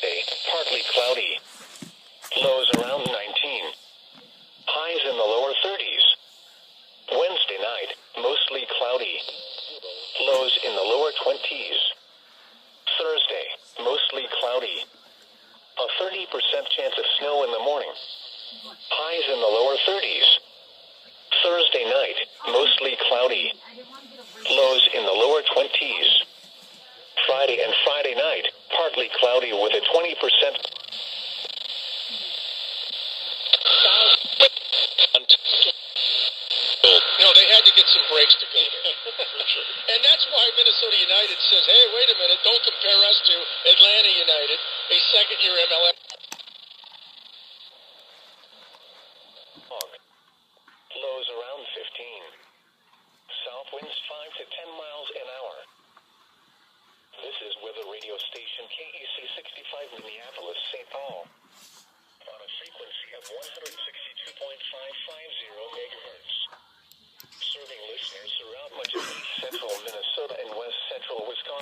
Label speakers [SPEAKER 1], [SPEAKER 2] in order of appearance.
[SPEAKER 1] Tuesday, partly cloudy. Lows around 19. Highs in the lower 30s. Wednesday night, mostly cloudy. Lows in the lower 20s. Thursday, mostly cloudy. A 30% chance of snow in the morning. Highs in the lower 30s. Thursday night, mostly cloudy. Lows in the lower 20s. Friday and Friday night, partly cloudy with a 20%.
[SPEAKER 2] No, they had to get some breaks to go there. And that's why Minnesota United says, hey, wait a minute, don't compare us to Atlanta United, a second-year MLS.
[SPEAKER 1] Lows around 15. South winds 5 to 10 miles an hour. This is weather radio station KEC 65 Minneapolis, St. Paul. On a frequency of 162.550 megahertz. Serving listeners throughout much of east central Minnesota and west central Wisconsin.